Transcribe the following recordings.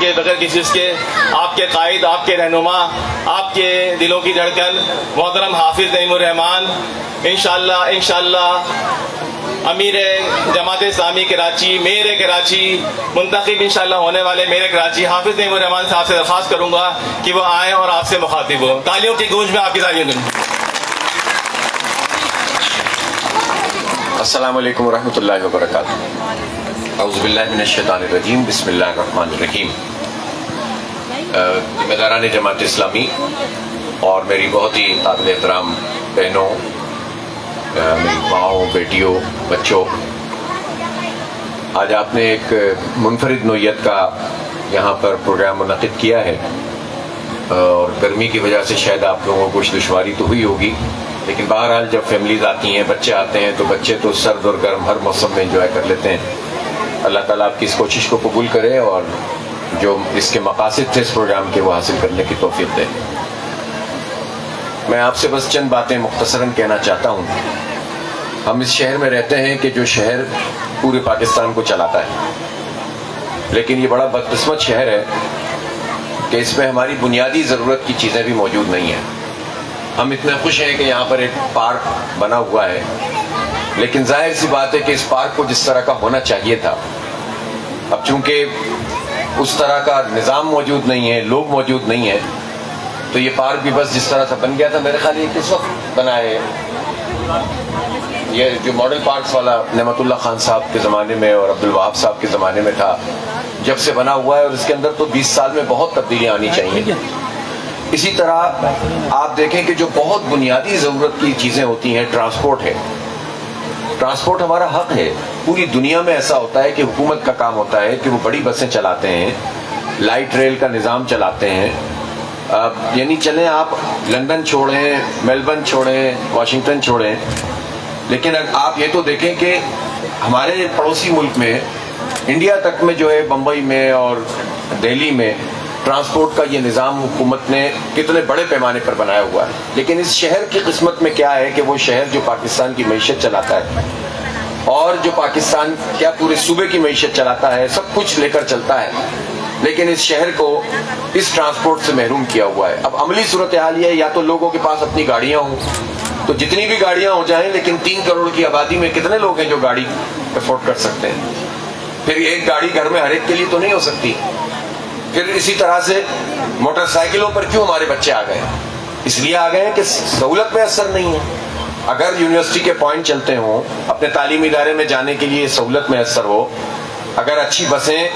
کہ بغیر کسی چیز کے آپ کے قائد، آپ کے رہنما، آپ کے دلوں کی دھڑکن محترم حافظ نعیم الرحمان انشاءاللہ امیر جماعت اسلامی کراچی، میئر کراچی منتخب انشاءاللہ ہونے والے میئر کراچی حافظ نعیم الرحمان صاحب سے درخواست کروں گا کہ وہ آئیں اور آپ سے مخاطب ہوں. تالیوں کی گونج میں آپ کی تالیاں دوں. السلام علیکم ورحمۃ اللہ وبرکاتہ. اعوذ باللہ من الشیطان الرجیم، بسم اللہ الرحمن الرحیم. ذمہ داران جماعت اسلامی اور میری بہت ہی قابل احترام بہنوں، میری ماؤں، بیٹیوں، بچوں، آج آپ نے ایک منفرد نوعیت کا یہاں پر پروگرام منعقد کیا ہے، اور گرمی کی وجہ سے شاید آپ لوگوں کو کچھ دشواری تو ہوئی ہوگی، لیکن بہرحال جب فیملیز آتی ہیں، بچے آتے ہیں، تو بچے تو سرد اور گرم ہر موسم میں انجوائے کر لیتے ہیں. اللہ تعالیٰ آپ کی اس کوشش کو قبول کرے اور جو اس کے مقاصد تھے اس پروگرام کے وہ حاصل کرنے کی توفیق دے. میں آپ سے بس چند باتیں مختصراً کہنا چاہتا ہوں. ہم اس شہر میں رہتے ہیں کہ جو شہر پورے پاکستان کو چلاتا ہے، لیکن یہ بڑا بدقسمت شہر ہے کہ اس میں ہماری بنیادی ضرورت کی چیزیں بھی موجود نہیں ہیں. ہم اتنے خوش ہیں کہ یہاں پر ایک پارک بنا ہوا ہے، لیکن ظاہر سی بات ہے کہ اس پارک کو جس طرح کا ہونا چاہیے تھا، اب چونکہ اس طرح کا نظام موجود نہیں ہے، لوگ موجود نہیں ہیں، تو یہ پارک بھی بس جس طرح سے بن گیا تھا. میرے خیال یہ کس وقت بنا ہے؟ یہ جو ماڈل پارکس والا نعمت اللہ خان صاحب کے زمانے میں اور عبد الوہاب صاحب کے زمانے میں تھا، جب سے بنا ہوا ہے، اور اس کے اندر تو 20 سال میں بہت تبدیلیاں آنی چاہیے. اسی طرح آپ دیکھیں کہ جو بہت بنیادی ضرورت کی چیزیں ہوتی ہیں، ٹرانسپورٹ ہے. ٹرانسپورٹ ہمارا حق ہے. پوری دنیا میں ایسا ہوتا ہے کہ حکومت کا کام ہوتا ہے کہ وہ بڑی بسیں چلاتے ہیں، لائٹ ریل کا نظام چلاتے ہیں. یعنی چلیں آپ لندن چھوڑیں، میلبرن چھوڑیں، واشنگٹن چھوڑیں، لیکن آپ یہ تو دیکھیں کہ ہمارے پڑوسی ملک میں، انڈیا تک میں جو ہے، بمبئی میں اور دہلی میں ٹرانسپورٹ کا یہ نظام حکومت نے کتنے بڑے پیمانے پر بنایا ہوا ہے. لیکن اس شہر کی قسمت میں کیا ہے کہ وہ شہر جو پاکستان کی معیشت چلاتا ہے، اور جو پاکستان کیا پورے صوبے کی معیشت چلاتا ہے، سب کچھ لے کر چلتا ہے، لیکن اس شہر کو اس ٹرانسپورٹ سے محروم کیا ہوا ہے. اب عملی صورتحال یہ ہے، یا تو لوگوں کے پاس اپنی گاڑیاں ہوں، تو جتنی بھی گاڑیاں ہو جائیں، لیکن 3 کروڑ کی آبادی میں کتنے لوگ ہیں جو گاڑی افورڈ کر سکتے ہیں؟ پھر ایک گاڑی گھر میں ہر ایک کے لیے تو نہیں ہو سکتی. پھر اسی طرح سے موٹر سائیکلوں پر کیوں ہمارے بچے آ گئے؟ اس لیے آ گئے ہیں کہ سہولت میں اثر نہیں ہے. اگر یونیورسٹی کے پوائنٹ چلتے ہوں، اپنے تعلیمی ادارے میں جانے کے لیے سہولت میں اثر ہو، اگر اچھی بسیں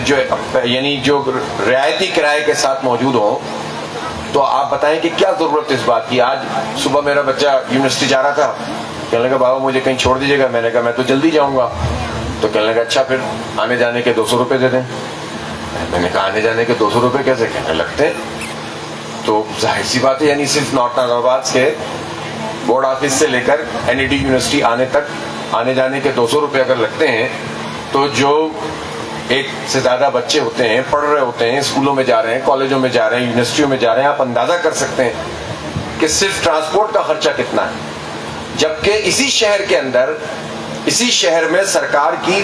جو رعایتی کرائے کے ساتھ موجود ہوں، تو آپ بتائیں کہ کیا ضرورت ہے اس بات کی. آج صبح میرا بچہ یونیورسٹی جا رہا تھا، کہنے لگا بابا مجھے کہیں چھوڑ دیجیے گا. میں نے کہا میں تو جلدی جاؤں گا. تو کہنے لگا اچھا پھر آنے جانے کے 200 روپے دے دیں. میں نے کہا آنے جانے کے 200 روپے کیسے؟ کہنے لگتے ہیں. تو ظاہر سی بات ہے، یعنی صرف نارتھ آباد کے بورڈ آفس سے لے کر NED یونیورسٹی آنے تک آنے جانے کے 200 روپے اگر لگتے ہیں، تو جو 1 سے زیادہ بچے ہوتے ہیں، پڑھ رہے ہوتے ہیں، اسکولوں میں جا رہے ہیں، کالجوں میں جا رہے ہیں، یونیورسٹیوں میں جا رہے ہیں، آپ اندازہ کر سکتے ہیں کہ صرف ٹرانسپورٹ کا خرچہ کتنا ہے. جبکہ اسی شہر کے اندر، اسی شہر میں سرکار کی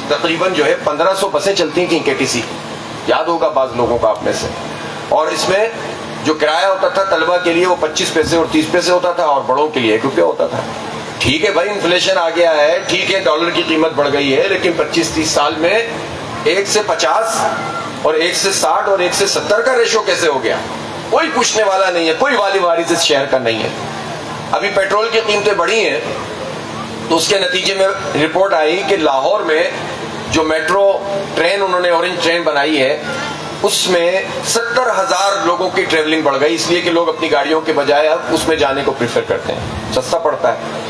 تقریباً جو ہے 1500 بسیں چلتی تھیں KTC، یاد ہوگا بعض لوگوں کا آپ میں سے. اور اس میں جو کرایہ ہوتا تھا طلبہ کے لیے وہ 25 پیسے اور 30 پیسے ہوتا تھا، اور بڑوں کے لیے 1 روپیہ ہوتا تھا. ٹھیک ہے بھائی، انفلیشن آ گیا ہے، ٹھیک ہے ڈالر کی قیمت بڑھ گئی ہے، لیکن 25-30 سال میں 1 سے 50 اور 1 سے 60 اور 1 سے 70 کا ریشو کیسے ہو گیا؟ کوئی پوچھنے والا نہیں ہے، کوئی والی وارث اس شہر کا نہیں ہے. ابھی پیٹرول کی قیمتیں بڑھی ہیں، تو اس کے نتیجے میں رپورٹ آئی کہ لاہور میں جو میٹرو ٹرین انہوں نے اورنج ٹرین بنائی ہے، اس میں 70,000 لوگوں کی ٹریولنگ بڑھ گئی، اس لیے کہ لوگ اپنی گاڑیوں کے بجائے اب اس میں جانے کو پریفر کرتے ہیں، سستا پڑتا ہے.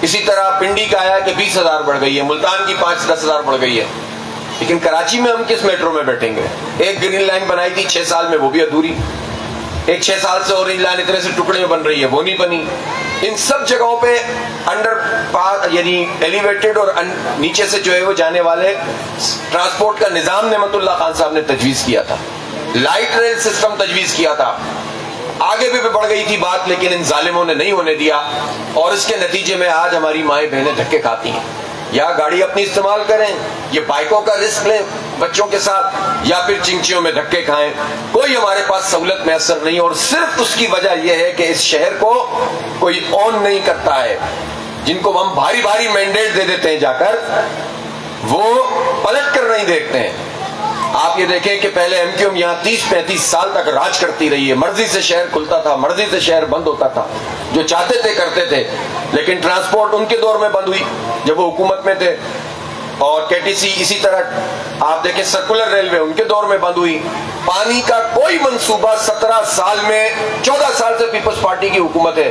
اسی طرح پنڈی کا آیا کہ 20,000 بڑھ گئی ہے، ملتان کی 5-10,000 بڑھ گئی ہے. لیکن کراچی میں ہم کس میٹرو میں بیٹھیں گے؟ ایک گرین لائن بنائی تھی 6 سال میں، وہ بھی ادھوری. ایک 6 سال سے اورنج لائن اتنے سے ٹکڑے میں بن رہی ہے، وہ نہیں بنی. ان سب جگہوں پہ انڈر پاس یعنی ایلیویٹڈ اور نیچے سے جو ہے وہ جانے والے ٹرانسپورٹ کا نظام نعمت اللہ خان صاحب نے تجویز کیا تھا. لائٹ ریل سسٹم تجویز کیا تھا. آگے بھی بڑھ گئی تھی بات، لیکن ان ظالموں نے نہیں ہونے دیا، اور اس کے نتیجے میں آج ہماری مائیں بہنیں دھکے کھاتی ہیں. یا گاڑی اپنی استعمال کریں، یہ بائکوں کا رسک لیں بچوں کے ساتھ، یا پھر چنچیوں میں دھکے کھائیں. کوئی ہمارے پاس سہولت میسر نہیں، اور صرف اس کی وجہ یہ ہے کہ اس شہر کو کوئی اون نہیں کرتا ہے. جن کو ہم بھاری بھاری مینڈیٹ دے دیتے ہیں جا کر، وہ پلٹ کر نہیں دیکھتے ہیں. آپ یہ دیکھیں کہ پہلے ایم کیو ایم یہاں 30-35 سال تک راج کرتی رہی ہے. مرضی سے شہر کھلتا تھا، مرضی سے شہر بند ہوتا تھا، جو چاہتے تھے کرتے تھے. لیکن ٹرانسپورٹ ان کے دور میں بند ہوئی جب وہ حکومت میں تھے، اور کے ٹی سی اسی طرح آپ دیکھیں سرکولر ریلوے ان کے دور میں بند ہوئی. پانی کا کوئی منصوبہ 17 سال میں، 14 سال سے پیپلز پارٹی کی حکومت ہے،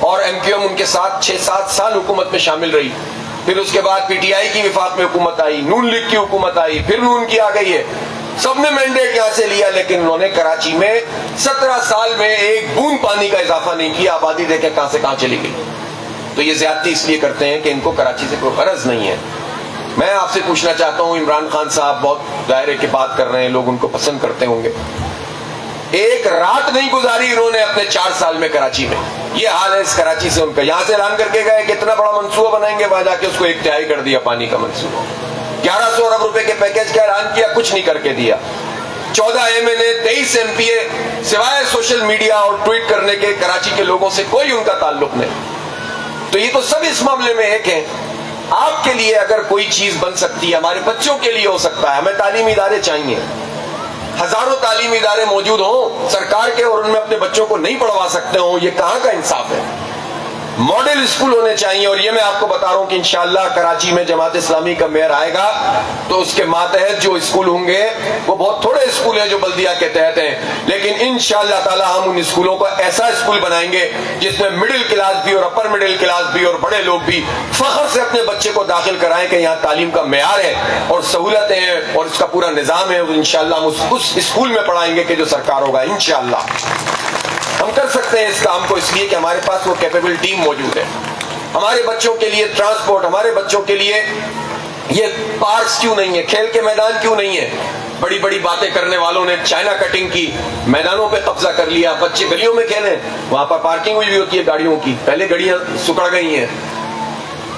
اور ایم کیو ایم ان کے ساتھ 6-7 سال حکومت میں شامل رہی. پھر اس کے بعد پی ٹی آئی کی وفاق میں حکومت آئی، نون لیگ کی حکومت آئی، پھر نون کی آ گئی ہے. سب نے مینڈیٹ یہاں سے لیا، لیکن انہوں نے کراچی میں 17 سال میں ایک بوند پانی کا اضافہ نہیں کیا. آبادی دیکھیں کہاں سے کہاں چلی گئی. تو یہ زیادتی اس لیے کرتے ہیں کہ ان کو کراچی سے کوئی غرض نہیں ہے. میں آپ سے پوچھنا چاہتا ہوں، عمران خان صاحب بہت دائرے کی بات کر رہے ہیں، لوگ ان کو پسند کرتے ہوں گے. ایک رات نہیں گزاری انہوں نے اپنے 4 سال میں کراچی میں. یہ حال ہے اس کراچی سے ان کا. یہاں سے اعلان کر کے گئے کہ اتنا بڑا منصوبہ بنائیں گے، وہاں جا کے اس کو 1/3 کر دیا پانی کا منصوبہ. 1100 ارب روپے کے پیکیج کا اعلان کیا، کچھ نہیں کر کے دیا. 14 ایم این اے، 23 ایم پی اے، سوائے سوشل میڈیا اور ٹویٹ کرنے کے کراچی کے لوگوں سے کوئی ان کا تعلق نہیں. تو یہ تو سب اس معاملے میں ایک ہیں. آپ کے لیے اگر کوئی چیز بن سکتی ہے، ہمارے بچوں کے لیے ہو سکتا ہے. ہمیں تعلیمی ادارے چاہیے، ہزاروں تعلیمی ادارے موجود ہوں سرکار کے، اور ان میں اپنے بچوں کو نہیں پڑھوا سکتے ہوں. یہ کہاں کا انصاف ہے؟ ماڈل اسکول ہونے چاہیے. اور یہ میں آپ کو بتا رہا ہوں کہ انشاءاللہ کراچی میں جماعت اسلامی کا میئر آئے گا تو اس کے ماتحت جو اسکول ہوں گے وہ بہت تھوڑے اسکول ہیں جو بلدیہ کے تحت ہیں، لیکن انشاءاللہ تعالی ہم ان اسکولوں کو ایسا اسکول بنائیں گے جس میں مڈل کلاس بھی اور اپر مڈل کلاس بھی اور بڑے لوگ بھی فخر سے اپنے بچے کو داخل کرائیں کہ یہاں تعلیم کا معیار ہے اور سہولتیں ہیں اور اس کا پورا نظام ہے. انشاءاللہ ہم اس اسکول میں پڑھائیں گے کہ جو سرکار ہوگا. انشاءاللہ ہم کر سکتے ہیں اس کام کو، اس لیے کہ ہمارے پاس وہ کیپیبل ٹیم موجود ہے. ہمارے بچوں کے لیے ٹرانسپورٹ، ہمارے بچوں کے لیے یہ پارکس کیوں نہیں ہے، کھیل کے میدان کیوں نہیں ہے. بڑی بڑی باتیں کرنے والوں نے چائنا کٹنگ کی، میدانوں پہ قبضہ کر لیا. بچے گلیوں میں کھیلیں، وہاں پر پارکنگ ہوئی بھی ہوتی ہے گاڑیوں کی. پہلے گاڑیاں سکڑ گئی ہیں،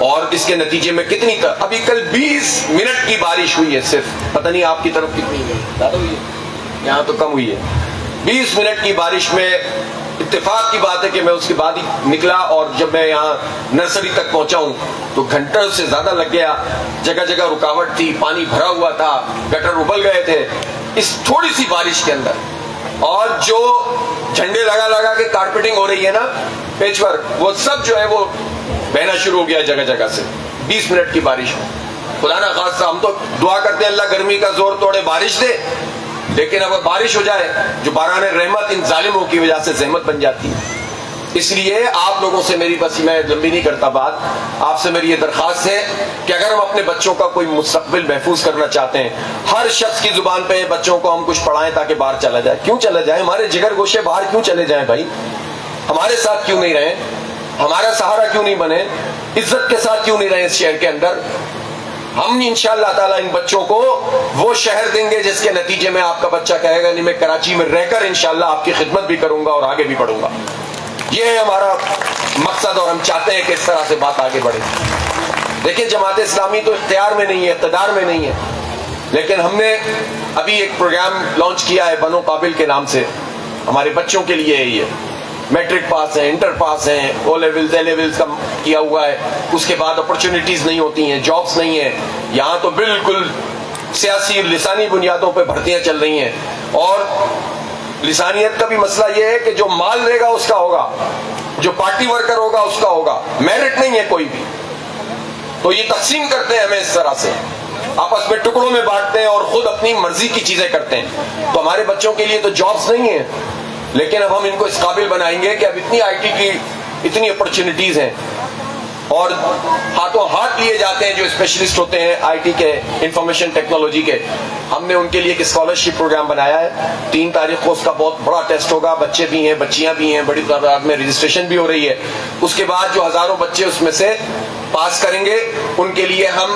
اور اس کے نتیجے میں کتنی ابھی کل 20 منٹ کی بارش ہوئی ہے صرف. پتہ نہیں آپ کی طرف کتنی ہوئی ہے، زیادہ ہوئی ہے، یہاں تو کم ہوئی ہے. 20 منٹ کی بارش میں اتفاق کی بات ہے کہ میں اس کے بعد ہی نکلا، اور جب میں یہاں نرسری تک پہنچا ہوں تو گھنٹوں سے زیادہ لگ گیا. جگہ جگہ رکاوٹ تھی، پانی بھرا ہوا تھا، گٹر ابل گئے تھے اس تھوڑی سی بارش کے اندر. اور جو جھنڈے لگا کے کارپیٹنگ ہو رہی ہے نا، پیچ ورک، وہ سب جو ہے وہ بہنا شروع ہو گیا جگہ جگہ سے 20 منٹ کی بارش میں. خدا نہ خاصہ ہم تو دعا کرتے ہیں اللہ گرمی کا زور توڑے، بارش دے، لیکن اب بارش ہو جائے جو باران رحمت ان ظالموں کی وجہ سے زحمت بن جاتی ہے. اس لیے آپ لوگوں سے میری، بس میں لمبی نہیں کرتا بات، آپ سے میری یہ درخواست ہے کہ اگر ہم اپنے بچوں کا کوئی مستقبل محفوظ کرنا چاہتے ہیں، ہر شخص کی زبان پہ بچوں کو ہم کچھ پڑھائیں تاکہ باہر چلا جائے. کیوں چلا جائے؟ ہمارے جگر گوشے باہر کیوں چلے جائیں بھائی؟ ہمارے ساتھ کیوں نہیں رہیں؟ ہمارا سہارا کیوں نہیں بنے؟ عزت کے ساتھ کیوں نہیں رہیں اس شہر کے اندر؟ ہم انشاءاللہ تعالیٰ ان بچوں کو وہ شہر دیں گے جس کے نتیجے میں آپ کا بچہ کہے گا نہیں میں کراچی میں رہ کر انشاءاللہ آپ کی خدمت بھی کروں گا اور آگے بھی بڑھوں گا. یہ ہے ہمارا مقصد، اور ہم چاہتے ہیں کہ اس طرح سے بات آگے بڑھے. دیکھیں جماعت اسلامی تو اختیار میں نہیں ہے، اقتدار میں نہیں ہے، لیکن ہم نے ابھی ایک پروگرام لانچ کیا ہے بنو قابل کے نام سے. ہمارے بچوں کے لیے یہ میٹرک پاس ہیں، انٹر پاس ہیں، او لیولز اے لیولز کا کیا ہوا ہے، اس کے بعد اپرچونٹیز نہیں ہوتی ہیں، جابس نہیں ہیں. یہاں تو بالکل سیاسی لسانی بنیادوں پہ بھرتیاں چل رہی ہیں، اور لسانیت کا بھی مسئلہ یہ ہے کہ جو مال دے گا اس کا ہوگا، جو پارٹی ورکر ہوگا اس کا ہوگا، میرٹ نہیں ہے کوئی بھی. تو یہ تقسیم کرتے ہیں ہمیں اس طرح سے، آپس میں ٹکڑوں میں بانٹتے ہیں اور خود اپنی مرضی کی چیزیں کرتے ہیں. تو ہمارے بچوں کے لیے تو جابس نہیں ہیں، لیکن اب ہم ان کو اس قابل بنائیں گے کہ اب اتنی آئی ٹی کی اتنی اپرچونٹیز ہیں، اور ہاتھوں ہاتھ لیے جاتے ہیں جو اسپیشلسٹ ہوتے ہیں آئی ٹی کے، انفارمیشن ٹیکنالوجی کے. ہم نے ان کے لیے ایک اسکالرشپ پروگرام بنایا ہے. 3 تاریخ کو اس کا بہت بڑا ٹیسٹ ہوگا. بچے بھی ہیں، بچیاں بھی ہیں، بڑی تعداد میں رجسٹریشن بھی ہو رہی ہے. اس کے بعد جو ہزاروں بچے اس میں سے پاس کریں گے ان کے لیے ہم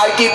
IT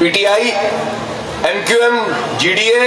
PTI, MQM, GDA